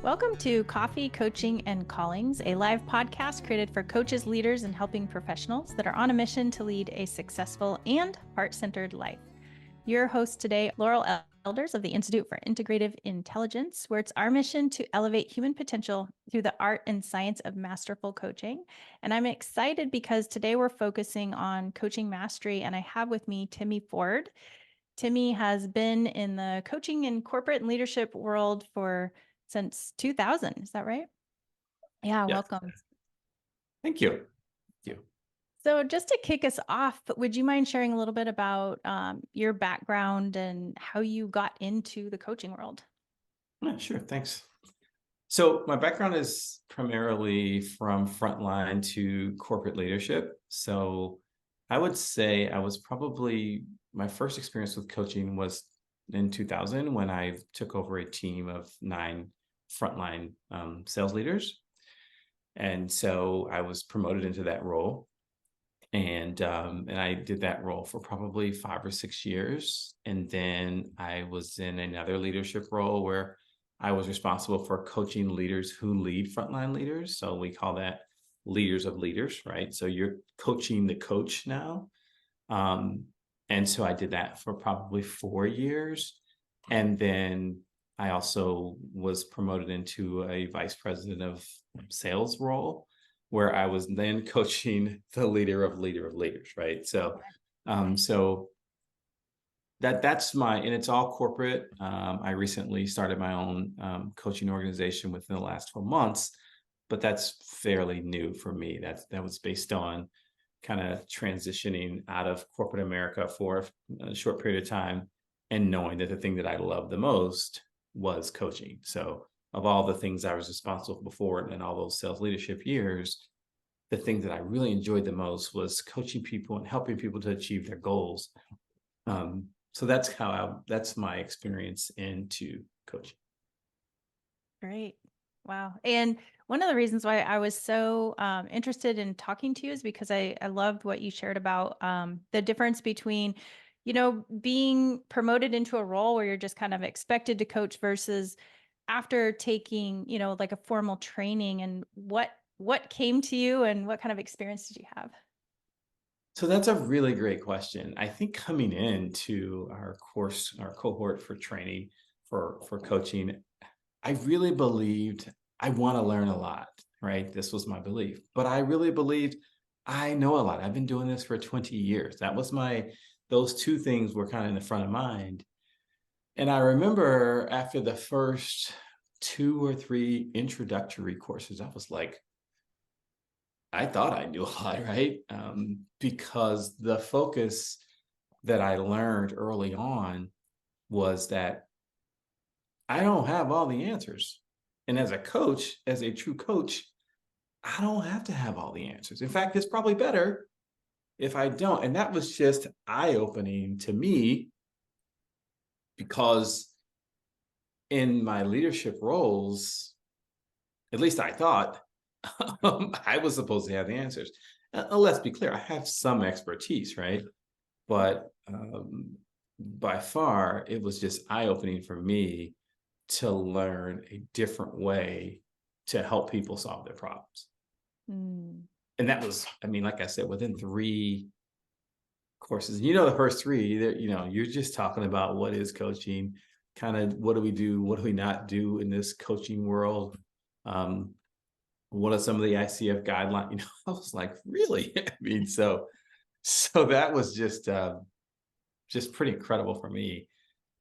Welcome to Coffee, Coaching, and Callings, a live podcast created for coaches, leaders, and helping professionals that are on a mission to lead a successful and heart-centered life. Your host today, Laurel Elders of the Institute for Integrative Intelligence, where it's our mission to elevate human potential through the art and science of masterful coaching. And I'm excited because today we're focusing on coaching mastery, and I have with me Timmy Ford. Timmy has been in the coaching and corporate and leadership world since 2000. Is that right? Yeah, Yes. welcome. Thank you. Thank you. So just to kick us off, would you mind sharing a little bit about your background and how you got into the coaching world? Yeah, sure. Thanks. So my background is primarily from frontline to corporate leadership. So I would say I was probably my first experience with coaching was in 2000 when I took over a team of 9 frontline sales leaders. And so I was promoted into that role. And I did that role for probably 5 or 6 years, and then I was in another leadership role where I was responsible for coaching leaders who lead frontline leaders. So we call that leaders of leaders, right? So you're coaching the coach now. Um, and so I did that for probably 4 years, and then I also was promoted into a vice president of sales role where I was then coaching the leader of leaders, right? So that's and it's all corporate. I recently started my own coaching organization within the last 12 months, but that's fairly new for me. That was based on kind of transitioning out of corporate America for a short period of time and knowing that the thing that I loved the most was coaching. So of all the things I was responsible for before and all those sales leadership years, the thing that I really enjoyed the most was coaching people and helping people to achieve their goals. So that's my experience into coaching. Great. Wow. And one of the reasons why I was so interested in talking to you is because I loved what you shared about the difference between, being promoted into a role where you're just kind of expected to coach versus after taking, like a formal training, and what came to you and what kind of experience did you have? So that's a really great question. I think coming into our cohort for training for coaching, I really believed I want to learn a lot, right? This was my belief, but I really believed I know a lot. I've been doing this for 20 years. Those two things were kind of in the front of mind. And I remember after the first 2 or 3 introductory courses, I was like, I thought I knew a lot, right? Because the focus that I learned early on was that I don't have all the answers. And as a coach, as a true coach, I don't have to have all the answers. In fact, it's probably better if I don't. And that was just eye opening to me because in my leadership roles, at least I thought I was supposed to have the answers. Let's be clear, I have some expertise, right? But by far, it was just eye opening for me to learn a different way to help people solve their problems. Mm. And that was, I mean, like I said, within 3 courses, the first 3, that, you're just talking about what is coaching, kind of what do we do, what do we not do in this coaching world? What are some of the ICF guidelines? I was like, really? I mean, so that was just pretty incredible for me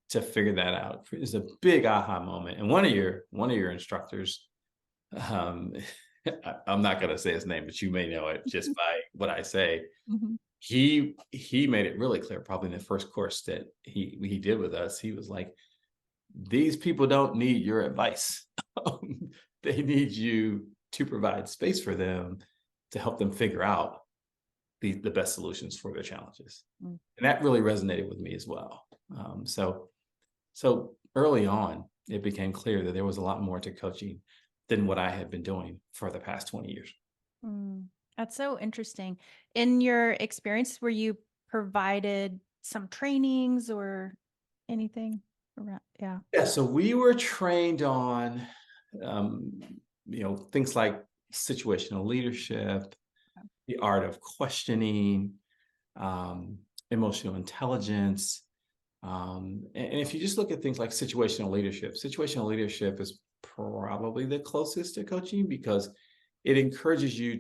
to figure that out. It was a big aha moment. And one of your instructors, um, I'm not going to say his name, but you may know it just by what I say. Mhm. He made it really clear, probably in the first course that he did with us. He was like, "These people don't need your advice. They need you to provide space for them to help them figure out the best solutions for their challenges." Mm. And that really resonated with me as well. So early on, it became clear that there was a lot more to coaching than what I had been doing for the past 20 years. Mm. That's so interesting. In your experience, were you provided some trainings or anything around? Yeah. Yeah, so we were trained on um, things like situational leadership, the art of questioning, um, emotional intelligence. And if you just look at things like situational leadership is probably the closest to coaching because it encourages you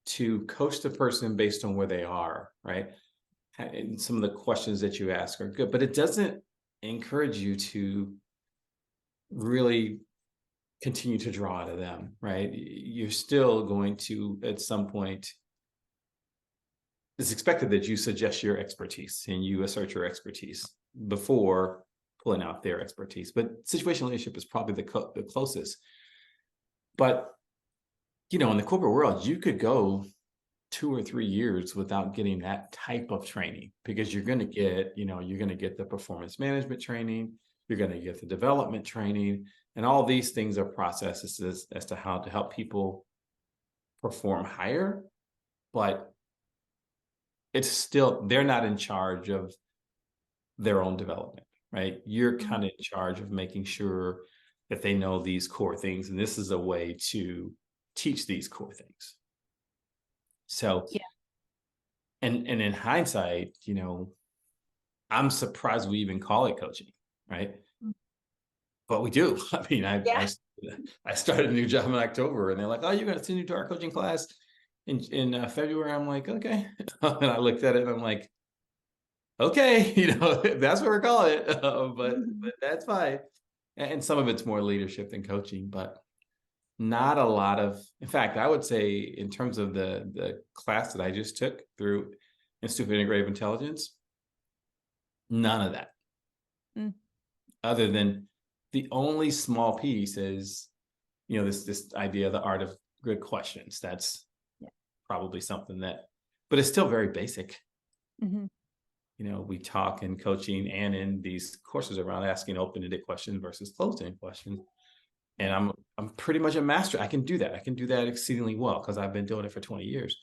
to coach the person based on where they are, right? And some of the questions that you ask are good, but it doesn't encourage you to really continue to draw out of them, right? You're still going to, at some point, it's expected that you suggest your expertise and you assert your expertise before pulling out their expertise. But situational leadership is probably the closest. But, in the corporate world, you could go 2 or 3 years without getting that type of training because you're going to get the performance management training, you're going to get the development training, and all these things are processes as to how to help people perform higher. But it's still, they're not in charge of their own development, right? You're kind of in charge of making sure that they know these core things, and this is a way to teach these core things. So, Yeah. and in hindsight, I'm surprised we even call it coaching, right? But we do. I mean, I started a new job in October, and they're like, "Oh, you're going to send you to our coaching class in February." I'm like, "Okay," and I looked at it, and I'm like, "Okay, that's what we're calling it." But that's fine. And some of it's more leadership than coaching, but not a lot of. In fact, I would say in terms of the class that I just took through Institute of Integrative Intelligence, none of that. Other than the only small piece is, this idea of the art of good questions. That's probably something but it's still very basic. We talk in coaching and in these courses around asking open-ended questions versus closed-ended questions. And I'm pretty much a master. I can do that. I can do that exceedingly well because I've been doing it for 20 years.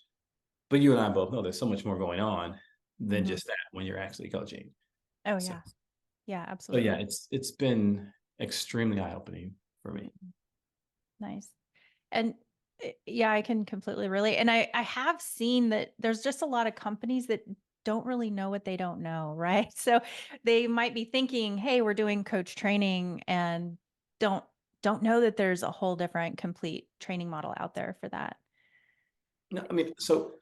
But you and I both know there's so much more going on than just that when you're actually coaching. Oh, So, yeah. Yeah, so absolutely. yeah, it's been extremely eye-opening for me. Nice. And yeah, I can completely relate. And I have seen that there's just a lot of companies that don't really know what they don't know, right? So they might be thinking, "Hey, we're doing coach training," and don't know that there's a whole different complete training model out there for that. No, I mean, so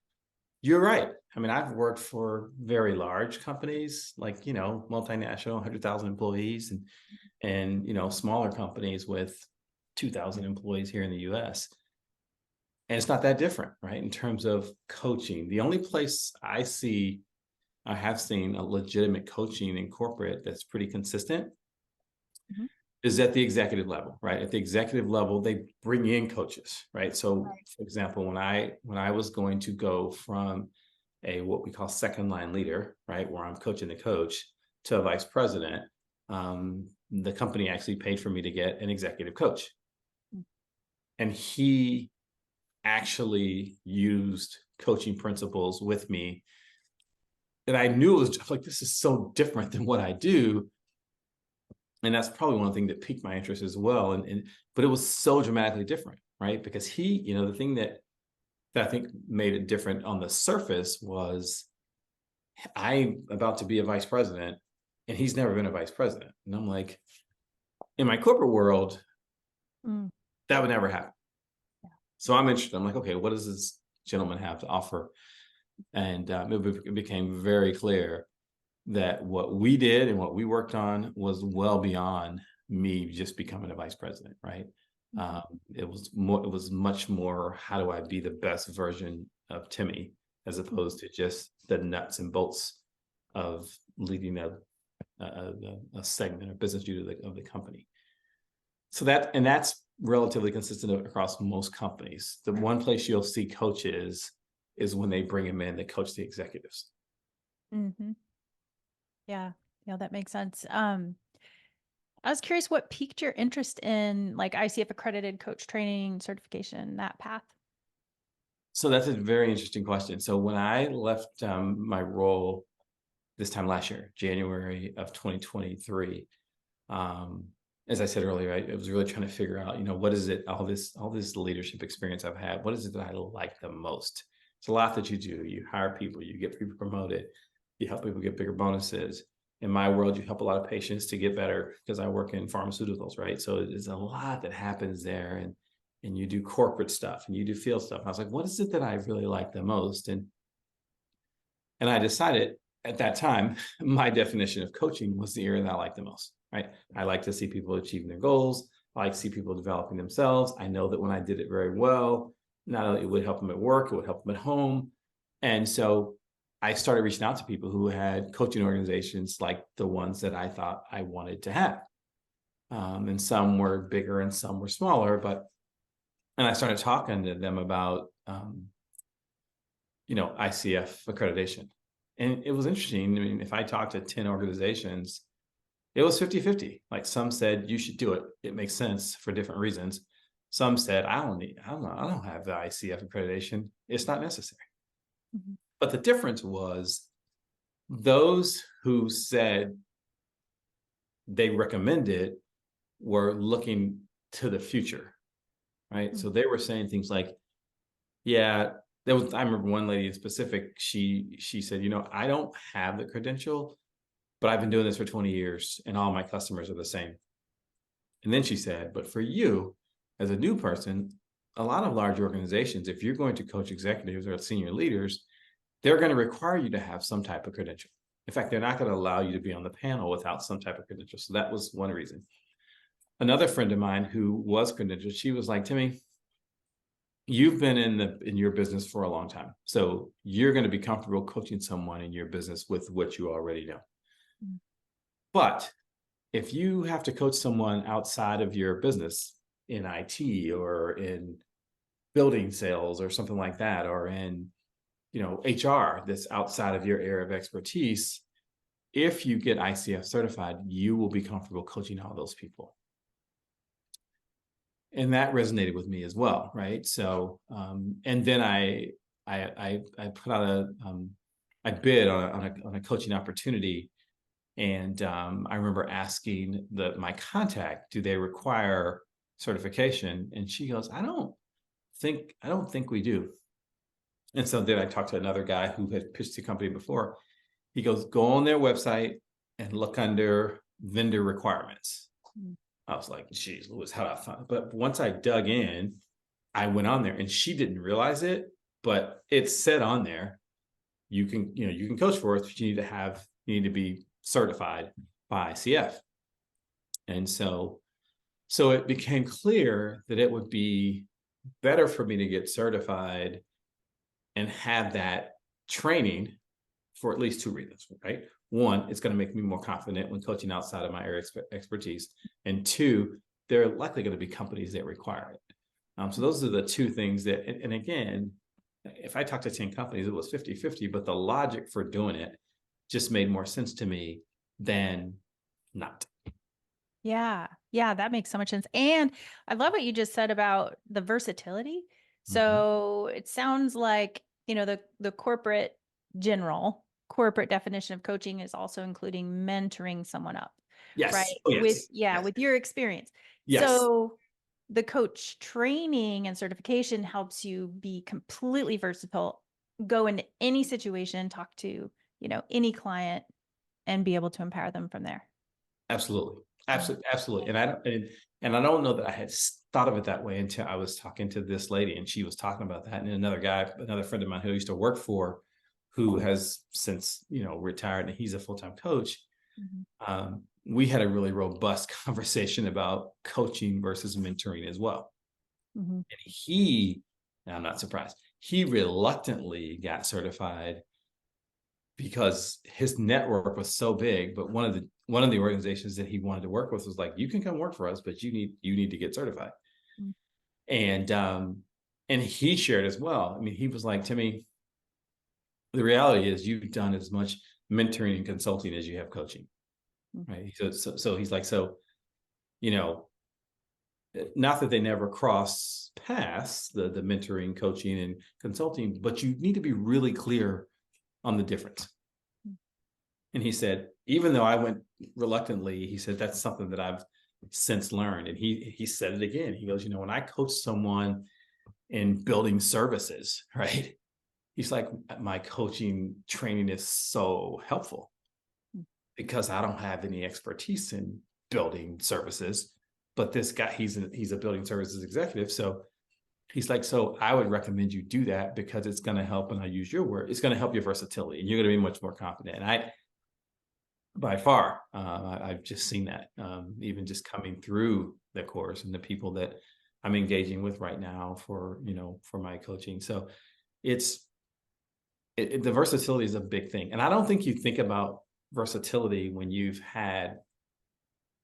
you're right. I mean, I've worked for very large companies, like, multinational, 100,000 employees, and smaller companies with 2,000 employees here in the US. And it's not that different, right? In terms of coaching. The only place I have seen a legitimate coaching in corporate that's pretty consistent is at the executive level, right? At the executive level, they bring in coaches, right? So, for example, when I was going to go from what we call second line leader, right, where I'm coaching the coach, to a vice president, the company actually paid for me to get an executive coach, and he actually used coaching principles with me. And I knew it was just like, this is so different than what I do. And that's probably one thing that piqued my interest as well. But it was so dramatically different, right? Because the thing that I think made it different on the surface was I'm about to be a vice president and he's never been a vice president. And I'm like, in my corporate world, that would never happen. So I'm interested. I'm like, okay, what does this gentleman have to offer? And it became very clear that what we did and what we worked on was well beyond me just becoming a vice president, right? It was much more, how do I be the best version of Timmy, as opposed to just the nuts and bolts of leading a segment or business unit of the company. So that's relatively consistent across most companies. The one place you'll see coaches is when they bring them in to coach the executives. Yeah, that makes sense. I was curious what piqued your interest in like ICF accredited coach training certification, that path. So that's a very interesting question. So when I left my role this time last year, January of 2023, as I said earlier, I was really trying to figure out, what is it, all this leadership experience I've had, what is it that I like the most? It's a lot that you do. You hire people, you get people promoted, you help people get bigger bonuses. In my world, you help a lot of patients to get better because I work in pharmaceuticals, right? So there's a lot that happens there, and you do corporate stuff and you do field stuff. And I was like, what is it that I really like the most? And I decided at that time, my definition of coaching was the area that I like the most, right? I like to see people achieving their goals. I like to see people developing themselves. I know that when I did it very well, not only it would help them at work, it would help them at home. And so I started reaching out to people who had coaching organizations like the ones that I thought I wanted to have. And some were bigger and some were smaller, and I started talking to them about, ICF accreditation. And it was interesting. I mean, if I talked to 10 organizations, it was 50-50. Like some said, you should do it. It makes sense for different reasons. Some said, I don't have the ICF accreditation. It's not necessary. Mm-hmm. But the difference was those who said they recommended were looking to the future, right? Mm-hmm. So they were saying things like, yeah, I remember one lady in specific, she said, I don't have the credential, but I've been doing this for 20 years and all my customers are the same. And then she said, but for you as a new person, a lot of large organizations, if you're going to coach executives or senior leaders, they're going to require you to have some type of credential. In fact, they're not going to allow you to be on the panel without some type of credential. So that was one reason. Another friend of mine who was credentialed, she was like, Timmy, you've been in your business for a long time. So you're going to be comfortable coaching someone in your business with what you already know. Mm-hmm. But if you have to coach someone outside of your business in IT or in building sales or something like that, or in, HR that's outside of your area of expertise, if you get ICF certified, you will be comfortable coaching all those people. And that resonated with me as well, right? So, and then I put out I bid on a coaching opportunity, and I remember asking my contact, do they require certification? And she goes, I don't think we do. And so then I talked to another guy who had pitched the company before. He goes, go on their website and look under vendor requirements. Mm-hmm. I was like, geez, Louis, how do I find it? But once I dug in, I went on there, and she didn't realize it, but it said on there, you can coach for us, but you need to be certified by ICF. And so it became clear that it would be better for me to get certified and have that training for at least two reasons, right? One, it's going to make me more confident when coaching outside of my area expertise. And two, there are likely going to be companies that require it. So those are the two things that, and again, if I talked to 10 companies, it was 50-50, but the logic for doing it just made more sense to me than not. Yeah, that makes so much sense. And I love what you just said about the versatility. So mm-hmm. It sounds like, the corporate definition of coaching is also including mentoring someone up. Yes. Right. Oh, yes. With your experience. Yes. So the coach training and certification helps you be completely versatile, go into any situation, talk to, any client, and be able to empower them from there. Absolutely. And I don't know that I had thought of it that way until I was talking to this lady, and she was talking about that. And another friend of mine who I used to work for, who has since, retired, and he's a full-time coach. Mm-hmm. We had a really robust conversation about coaching versus mentoring as well. Mm-hmm. And I'm not surprised, he reluctantly got certified because his network was so big. But one of the organizations that he wanted to work with was like, you can come work for us, but you need to get certified. Mm-hmm. And he shared as well. I mean, he was like, Timmy, the reality is you've done as much mentoring and consulting as you have coaching. Mm-hmm. Right. So he's like, not that they never cross paths, the mentoring, coaching, and consulting, but you need to be really clear on the difference. And he said, even though I went reluctantly, he said, that's something that since learned. And he said it again. He goes, when I coach someone in building services, right? He's like, my coaching training is so helpful because I don't have any expertise in building services. But this guy, he's a building services executive. So he's like, so I would recommend you do that because it's going to help. And I use your word, it's going to help your versatility and you're going to be much more confident. And by far, I've just seen that, even just coming through the course and the people that I'm engaging with right now for my coaching. So the versatility is a big thing. And I don't think you think about versatility when you've had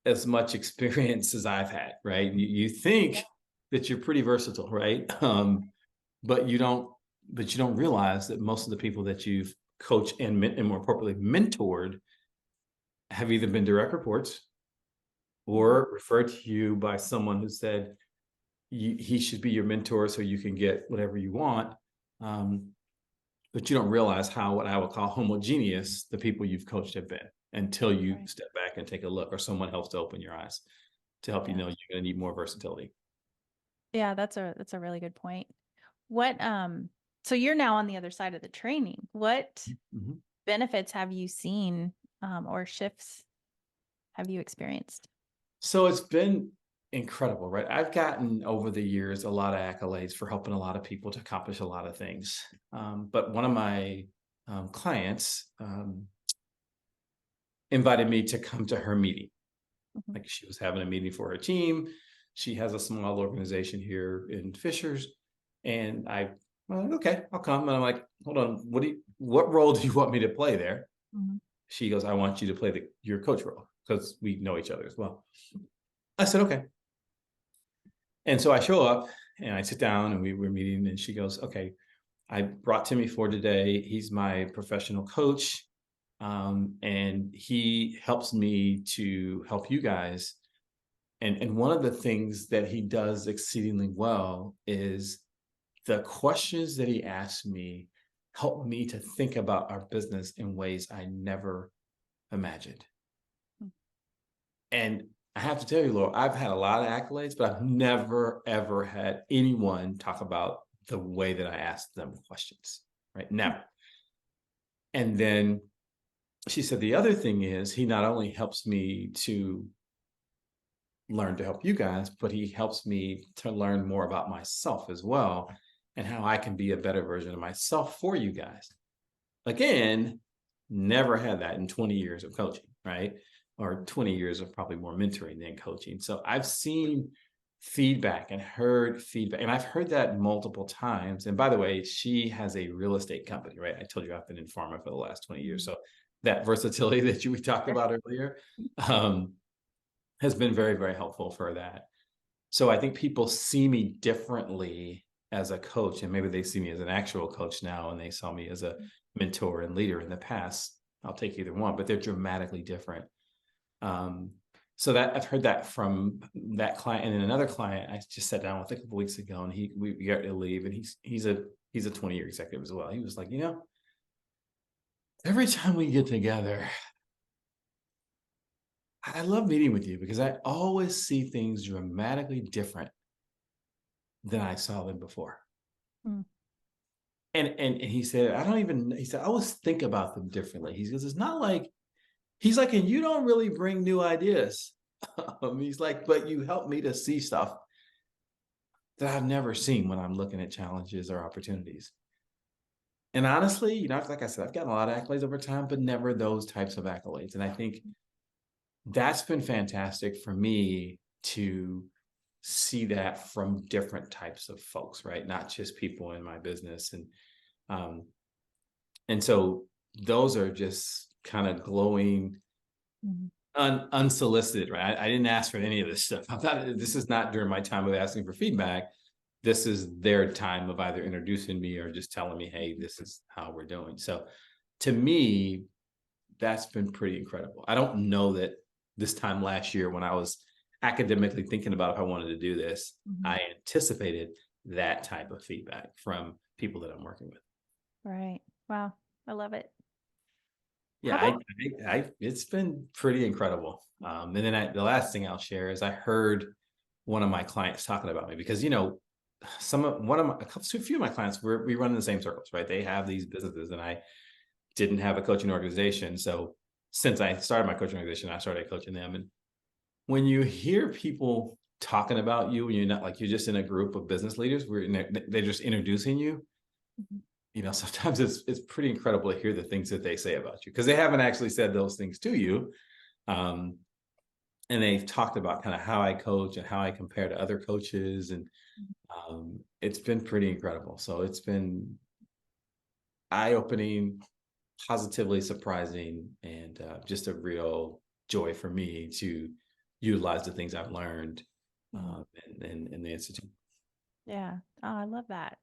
as much experience as I've had, right? You think that you're pretty versatile, right? But you don't realize that most of the people that you've coached and more appropriately mentored have either been direct reports or referred to you by someone who said he should be your mentor so you can get whatever you want. But you don't realize how, what I would call homogeneous, the people you've coached have been until you step back and take a look, or someone helps to open your eyes to help you know you're going to need more versatility. Yeah, that's a really good point. What so you're now on the other side of the training. What benefits have you seen or shifts have you experienced? So it's been incredible, right? I've gotten over the years a lot of accolades for helping a lot of people to accomplish a lot of things. But one of my clients invited me to come to her meeting. Like she was having a meeting for her team. She has a small organization here in Fishers. And I'm like, okay, I'll come. And I'm like, hold on, what role do you want me to play there? She goes, I want you to play your coach role because we know each other as well. I said, okay. And so I show up and I sit down and we're meeting and she goes, okay, I brought Timmy Ford today. He's my professional coach. And he helps me to help you guys. And one of the things that he does exceedingly well is the questions that he asks me help me to think about our business in ways I never imagined. And I have to tell you, Laurel, I've had a lot of accolades, but I've never, ever had anyone talk about the way that I asked them questions, right? Never. And then she said, the other thing is he not only helps me to learn to help you guys, but he helps me to learn more about myself as well and how I can be a better version of myself for you guys. Again, never had that in 20 years of coaching, right? Or 20 years of probably more mentoring than coaching. So I've seen feedback and heard feedback, and I've heard that multiple times. And by the way, she has a real estate company, right? I told you I've been in pharma for the last 20 years. So that versatility that we talked about earlier has been very, very helpful for that. So I think people see me differently as a coach, and maybe they see me as an actual coach now, and they saw me as a mentor and leader in the past. I'll take either one, but they're dramatically different. So that I've heard that from that client, and then another client I just sat down with a couple weeks ago, and we got to leave, and he's a 20-year executive as well. He was like, every time we get together, I love meeting with you because I always see things dramatically different than I saw them before. And he said, he said, I always think about them differently. He goes, it's not like, he's like, and you don't really bring new ideas. He's like, but you help me to see stuff that I've never seen when I'm looking at challenges or opportunities. And honestly, like I said, I've gotten a lot of accolades over time, but never those types of accolades. And I think that's been fantastic for me to see that from different types of folks, right? Not just people in my business. And so those are just kind of glowing, unsolicited, right? I didn't ask for any of this stuff. This is not during my time of asking for feedback. This is their time of either introducing me or just telling me, hey, this is how we're doing. So to me, that's been pretty incredible. I don't know that this time last year when I was academically thinking about if I wanted to do this, I anticipated that type of feedback from people that I'm working with. Right. Wow. I love it. Yeah, it's been pretty incredible. And then the last thing I'll share is I heard one of my clients talking about me because, a few of my clients, we run in the same circles, right? They have these businesses and I didn't have a coaching organization. So since I started my coaching organization, I started coaching them. And when you hear people talking about you, and you're not like, you're just in a group of business leaders where they're just introducing you, Mhm. sometimes it's pretty incredible to hear the things that they say about you because they haven't actually said those things to you. Um, and they've talked about kind of how I coach and how I compare to other coaches. And it's been pretty incredible. So it's been eye-opening, positively surprising, and just a real joy for me to utilize the things I've learned Mhm. in the institute. Yeah. Oh, I love that.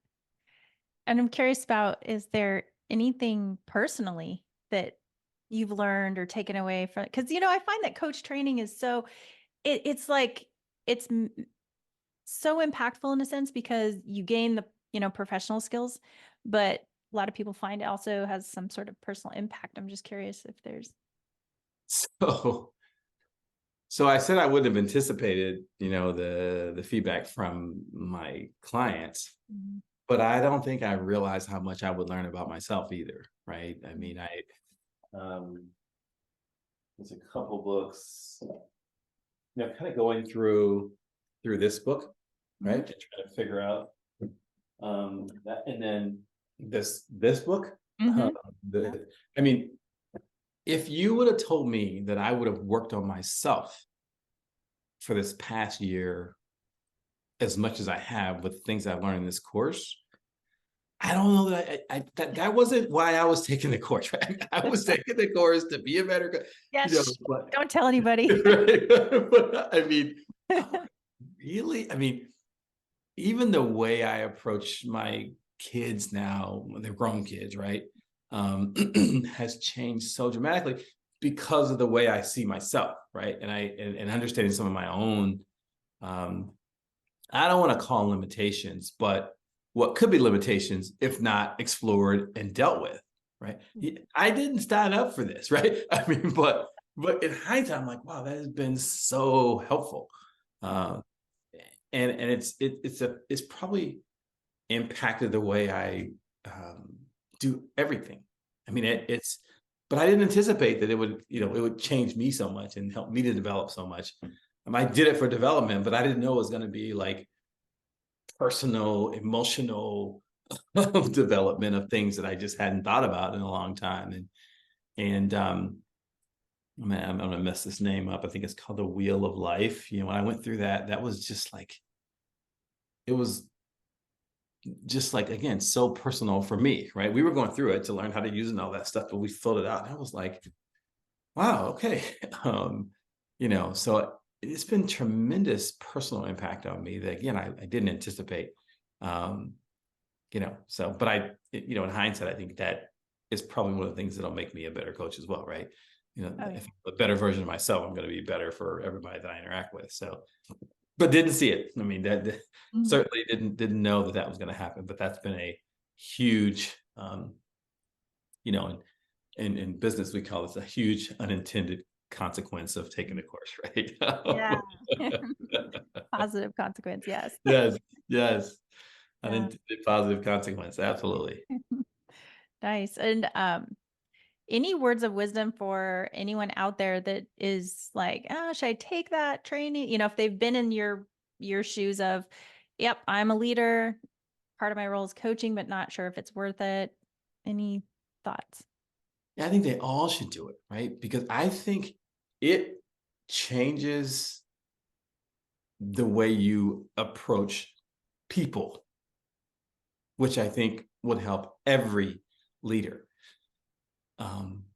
And I'm curious about, is there anything personally that you've learned or taken away from, because, I find that coach training is it's like, it's so impactful in a sense because you gain the, professional skills, but a lot of people find it also has some sort of personal impact. I'm just curious if there's. So, so I said I wouldn't have anticipated, the feedback from my clients, Mhm. but I don't think I realized how much I would learn about myself either. Right? I Mhm. mean, um, there's a couple books, kind of going through this book, right, Mhm. and trying to figure out that, and then this book. Uh, Mhm. Yeah. the, I mean, if you would have told me that I would have worked on myself for this past year as much as I have with things I've learned in this course, I don't know that that wasn't why I was taking the course. Right? I was taking the course to be a better, Yes. but, Don't tell anybody. right? But I mean, really, I mean, even the way I approach my kids now, when they're grown kids, right, has changed so dramatically because of the way I see myself, right, and understanding some of my own. Um, I don't want to call them limitations, but what could be limitations if not explored and dealt with, right? I didn't sign up for this, right? I mean, but in hindsight, I'm like, wow, that has been so helpful. Uh, and it's probably impacted the way I do everything. I mean, but I didn't anticipate that it would change me so much and help me to develop so much. I did it for development, but I didn't know it was going to be like personal, emotional development of things that I just hadn't thought about in a long time. And man, I'm gonna mess this name up. I think it's called the Wheel of Life. When I went through that, that was just like it was just like, again, so personal for me, right? We were going through it to learn how to use it and all that stuff, but we filled it out. And I was like, wow, okay. So it's been tremendous personal impact on me that, again, I didn't anticipate. Um, but in hindsight, I think that is probably one of the things that'll make me a better coach as well, right? Oh, yeah. If I'm a better version of myself, I'm going to be better for everybody that I interact with. So, but didn't see it. I mean, that Mhm. certainly didn't know that was going to happen. But that's been a huge, you know, in business we call this a huge unintended consequence of taking the course, right? Yeah. Positive consequence. Yes. Yes, yes, Yeah. unintended positive consequence. Absolutely. Nice. And any words of wisdom for anyone out there that is like, oh, should I take that training? If they've been in your shoes of, yep, I'm a leader, part of my role is coaching, but not sure if it's worth it. Any thoughts? Yeah, I think they all should do it, right? Because I think it changes the way you approach people, which I think would help every leader.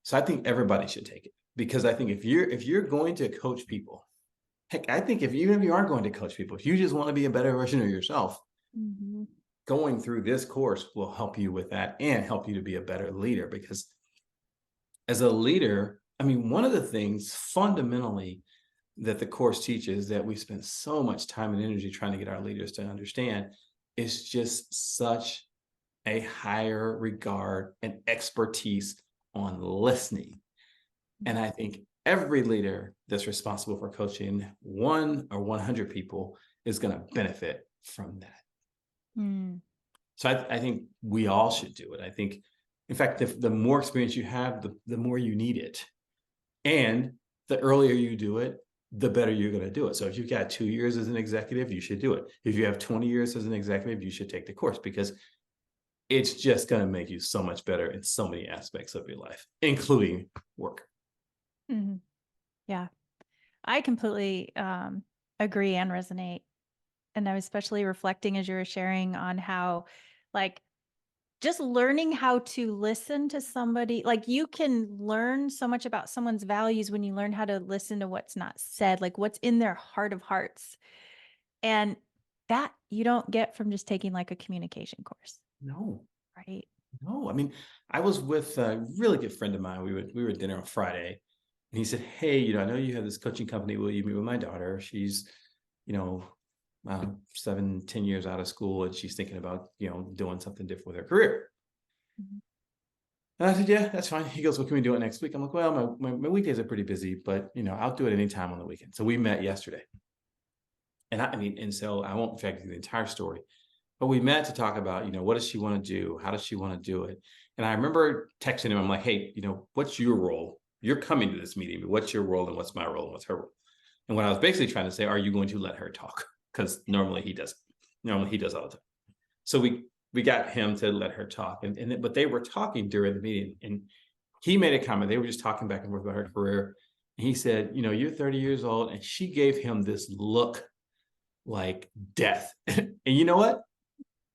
So I think everybody should take it because I think if you're going to coach people, heck, I think even if you aren't going to coach people, if you just want to be a better version of yourself, Mm-hmm. going through this course will help you with that and help you to be a better leader. Because as a leader, I mean, one of the things fundamentally that the course teaches that we spend so much time and energy trying to get our leaders to understand is just such a higher regard and expertise on listening. And I think every leader that's responsible for coaching 1 or 100 people is going to benefit from that. Mm. So I think we all should do it. I think, in fact, the more experience you have, the more you need it. And the earlier you do it, the better you're going to do it. So if you've got 2 years as an executive, you should do it. If you have 20 years as an executive, you should take the course, because it's just going to make you so much better in so many aspects of your life, including work. Mm-hmm. Yeah, I completely agree and resonate. And I was especially reflecting as you were sharing on how, like, just learning how to listen to somebody, like you can learn so much about someone's values when you learn how to listen to what's not said, like what's in their heart of hearts. And that you don't get from just taking like a communication course. No, Right. no. I mean, I was with a really good friend of mine. We were at dinner on Friday, and he said, "Hey, I know you have this coaching company. Will you meet with my daughter? She's, you know, 7, 10 years out of school, and she's thinking about, doing something different with her career." Mhm. And I said, "Yeah, that's fine." He goes, "Well, can we do it next week?" I'm like, "Well, my weekdays are pretty busy, but I'll do it anytime on the weekend." So we met yesterday, and so I won't fact you the entire story, but we met to talk about, what does she want to do? How does she want to do it? And I remember texting him. I'm like, "Hey, what's your role? You're coming to this meeting, but what's your role and what's my role and what's her role?" And what I was basically trying to say, are you going to let her talk? Because normally he doesn't. Normally he does all the time. So we got him to let her talk, but they were talking during the meeting, and he made a comment. They were just talking back and forth about her career. And he said, "You're 30 years old," and she gave him this look like death. And you know what?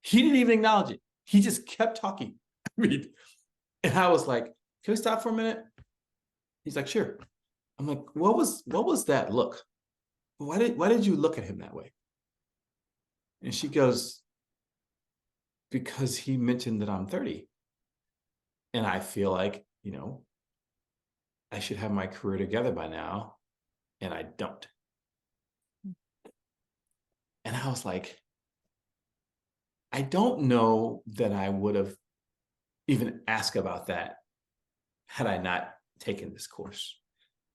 He didn't even acknowledge it. He just kept talking. I mean, and I was like, "Can we stop for a minute?" He's like, "Sure." I'm like, what was that look? Why did you look at him that way? And she goes, "Because he mentioned that I'm 30. And I feel like, I should have my career together by now, and I don't." And I was like, I don't know that I would have even asked about that had I not taken this course.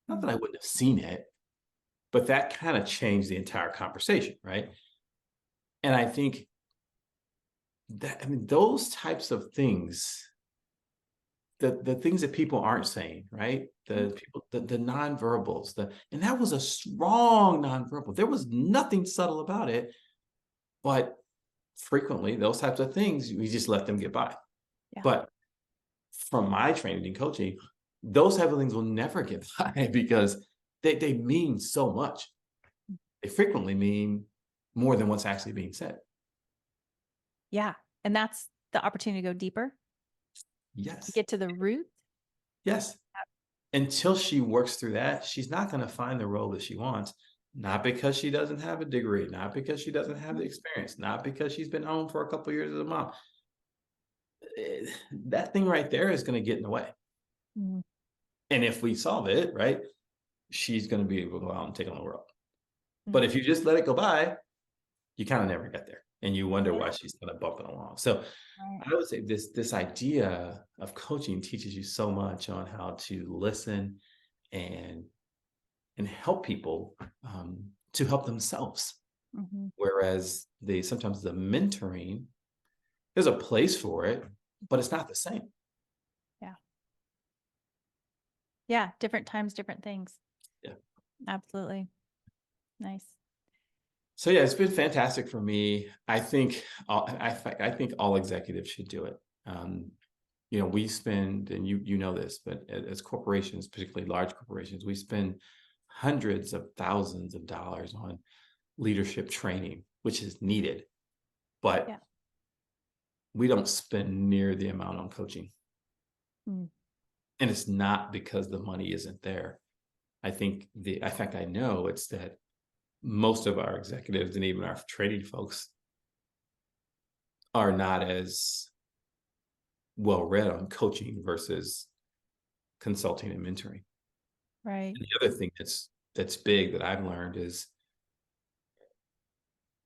Not that I wouldn't have seen it, but that kind of changed the entire conversation, right? And I think that, those types of things, the things that people aren't saying, right? The nonverbals, and that was a strong nonverbal. There was nothing subtle about it, but frequently those types of things, we just let them get by. Yeah. But from my training and coaching, those type of things will never get by because they mean so much. They frequently mean more than what's actually being said. Yeah. And that's the opportunity to go deeper, to Yes. get to the root. Yes. Until she works through that, she's not going to find the role that she wants. Not because she doesn't have a degree, not because she doesn't have the experience, not because she's been home for a couple of years as a mom. That thing right there is going to get in the way. Mm. And if we solve it, right, she's going to be able to go out and take on the world. Mm. But if you just let it go by, you kind of never get there, and you wonder Yeah. why she's kind of bumping along. So Right. I would say this idea of coaching teaches you so much on how to listen and help people, to help themselves. Mm-hmm. Whereas sometimes the mentoring, there's a place for it, but it's not the same. Yeah. Yeah. Different times, different things. Yeah. Absolutely. Nice. So yeah, it's been fantastic for me. I think I think all executives should do it. We spend, and you know this, but as corporations, particularly large corporations, we spend hundreds of thousands of dollars on leadership training, which is needed, but Yeah. we don't spend near the amount on coaching. Mm. And it's not because the money isn't there. I think in fact, I know it's that most of our executives and even our training folks are not as well read on coaching versus consulting and mentoring. Right. And the other thing that's big that I've learned is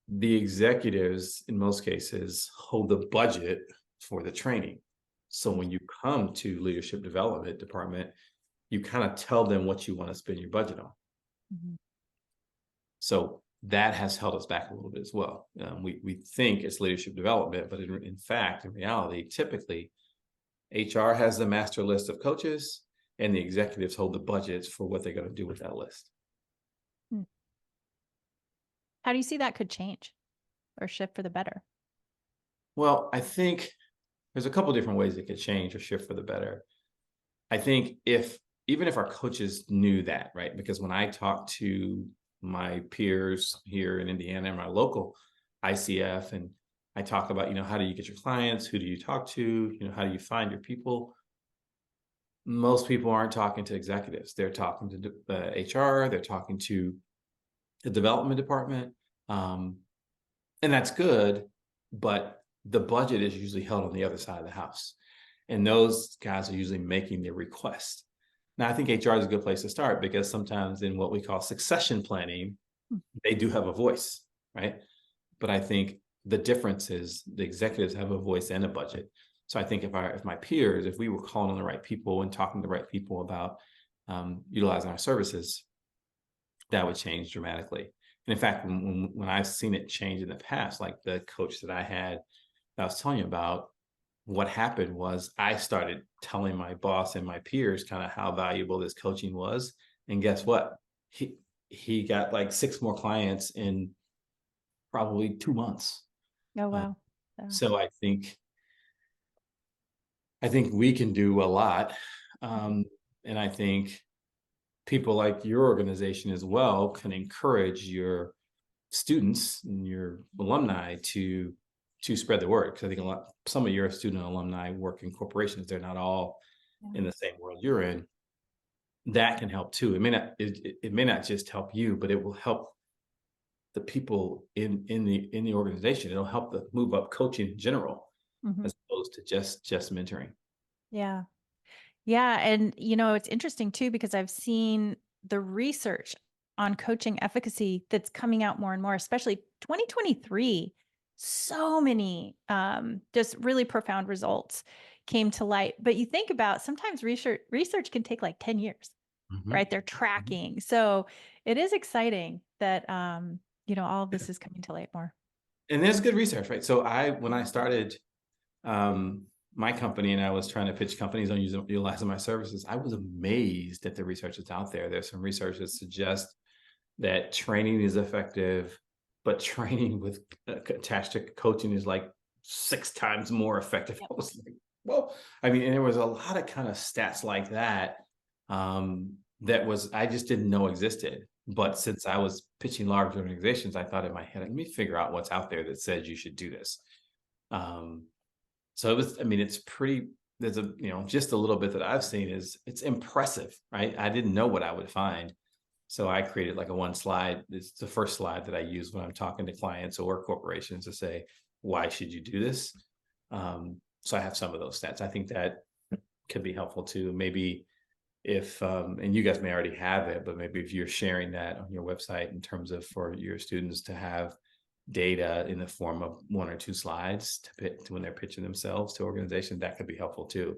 the executives in most cases hold the budget for the training. So when you come to leadership development department, you kind of tell them what you want to spend your budget on. Mhm. So that has held us back a little bit as well. We think it's leadership development, but in fact, in reality, typically HR has the master list of coaches, and the executives hold the budgets for what they're going to do with that list. Hmm. How do you see that could change or shift for the better? Well, I think there's a couple different ways it could change or shift for the better. I think if even if our coaches knew that, right? Because when I talk to my peers here in Indiana and my local ICF, and I talk about, how do you get your clients? Who do you talk to? How do you find your people? Most people aren't talking to executives. They're talking to HR. They're talking to the development department. Um, and that's good, but the budget is usually held on the other side of the house. And those guys are usually making the request. Now, I think HR is a good place to start because sometimes in what we call succession planning, they do have a voice, right? But I think the difference is the executives have a voice and a budget. So I think if my peers, if we were calling on the right people and talking to the right people about utilizing our services, that would change dramatically. And in fact, when I've seen it change in the past, like the coach that I had that I was telling you about, what happened was I started telling my boss and my peers kind of how valuable this coaching was. And guess what? He got like 6 more clients in probably 2 months. Oh, Uh, wow. Yeah. so I think we can do a lot. Mhm. And I think people like your organization as well can encourage your students and your alumni to spread the word, because I think some of your student alumni work in corporations. They're not all Yeah. in the same world you're in. That can help too. It may not just help you, but it will help the people in the organization. It'll help the move up coaching in general, Mhm. as opposed to just mentoring. Yeah. Yeah. And, it's interesting too, because I've seen the research on coaching efficacy that's coming out more and more, especially 2023. So many just really profound results came to light. But you think about sometimes research can take like 10 years, Mhm. right? They're tracking. So it is exciting that, all of this is coming to light more. And there's good research, right? So when I started um, my company and I was trying to pitch companies on utilizing my services, I was amazed at the research that's out there. There's some research that suggests that training is effective, but training with attached to coaching is like 6 times more effective. Yep. I was like, well, I mean, and there was a lot of kind of stats like that I just didn't know existed. But since I was pitching large organizations, I thought in my head, let me figure out what's out there that says you should do this. Um, so it's pretty, there's just a little bit that I've seen it's impressive, right? I didn't know what I would find. So I created like a one slide. It's the first slide that I use when I'm talking to clients or corporations to say, why should you do this? So I have some of those stats. I think that could be helpful too. Maybe if, and you guys may already have it, but maybe if you're sharing that on your website in terms of for your students to have data in the form of 1 or 2 slides to when they're pitching themselves to organizations, that could be helpful too,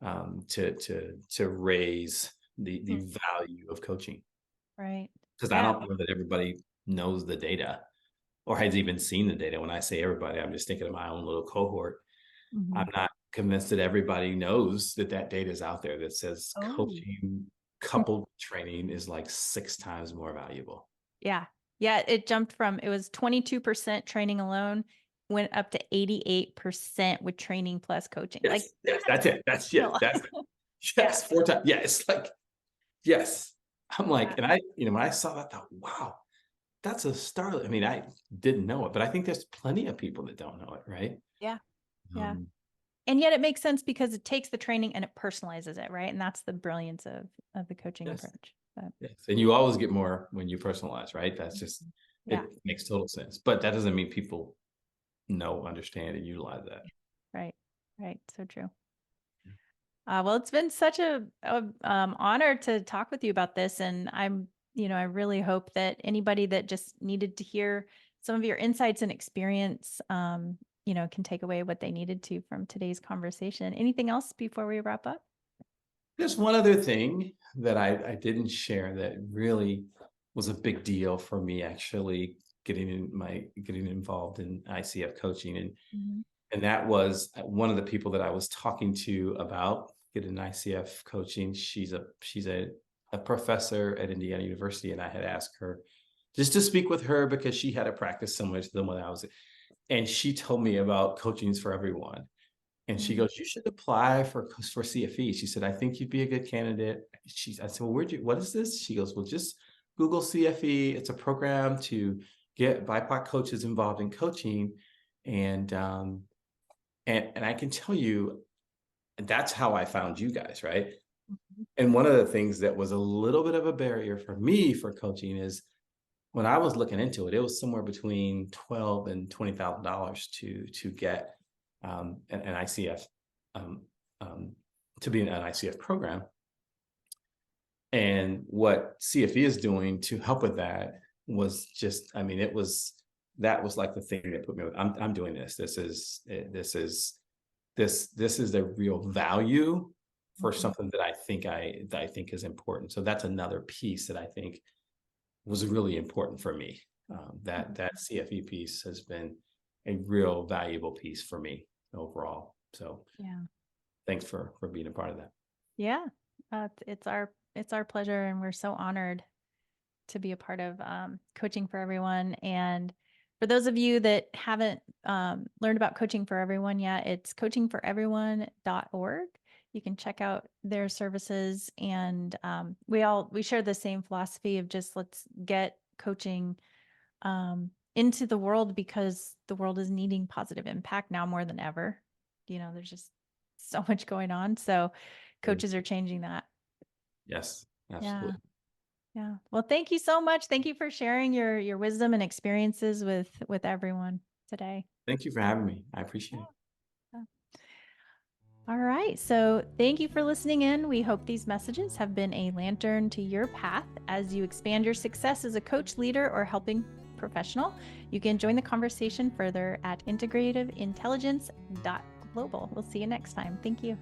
to raise the Mm. value of coaching. Right. Because I Yeah. don't know that everybody knows the data or has even seen the data. When I say everybody, I'm just thinking of my own little cohort. I'm Mhm. not convinced that everybody knows that data is out there that says Oh. coaching coupled training is like 6 times more valuable. Yeah. Yeah. It was 22% training alone, went up to 88% with training plus coaching. Like Yes, that's that's it. deal. Yeah. Yes, 4 times. Yeah, it's like, yes. I'm Yeah. like, and when I saw that, I thought, wow, that's a starlet. I mean, I didn't know it, but I think there's plenty of people that don't know it, right? Yeah. Yeah. Um, And yet it makes sense because it takes the training and it personalizes it, right? And that's the brilliance of the coaching yes, approach. But yes. And you always get more when you personalize, right? That's just, yeah. it makes total sense. But that doesn't mean people know, understand, and utilize that. Right. Right. So true. Well, it's been such a honor to talk with you about this, and I really hope that anybody that just needed to hear some of your insights and experience, can take away what they needed to from today's conversation. Anything else before we wrap up? There's one other thing that I didn't share that really was a big deal for me actually getting involved in ICF coaching, Mhm. and that was one of the people that I was talking to about getting ICF coaching. She's a professor at Indiana University, and I had asked her just to speak with her because she had a practice similar to the one I was, and she told me about coachings for everyone. And she Mhm. goes, "You should apply for CFE." She said, "I think you'd be a good candidate." I said, "Well, what is this?" She goes, "Well, just Google CFE. It's a program to get BIPOC coaches involved in coaching." And and I can tell you that's how I found you guys, right? Mhm. And one of the things that was a little bit of a barrier for me for coaching is when I was looking into it, it was somewhere between $12,000 and $20,000 to get an ICF um, um, to be in an ICF program. And what CFE is doing to help with that was just, I mean, that was like the thing that put me with, I'm doing this. This is the real value for Mhm. something that I think is important. So that's another piece that I think was really important for me. That CFE piece has been a real valuable piece for me overall. So Yeah. thanks for being a part of that. Yeah. It's our pleasure, and we're so honored to be a part of Coaching for Everyone. And for those of you that haven't learned about Coaching for Everyone yet, it's coachingforeveryone.org. You can check out their services, and we share the same philosophy of just let's get coaching into the world, because the world is needing positive impact now more than ever. There's just so much going on. So Good. coaches are changing that. Yes, Yeah. absolutely. Yeah. Well, thank you so much. Thank you for sharing your wisdom and experiences with everyone today. Thank you for having me. I appreciate it. Yeah. All right. So, thank you for listening in. We hope these messages have been a lantern to your path as you expand your success as a coach, leader, or helping professional. You can join the conversation further at integrativeintelligence.global. We'll see you next time. Thank you.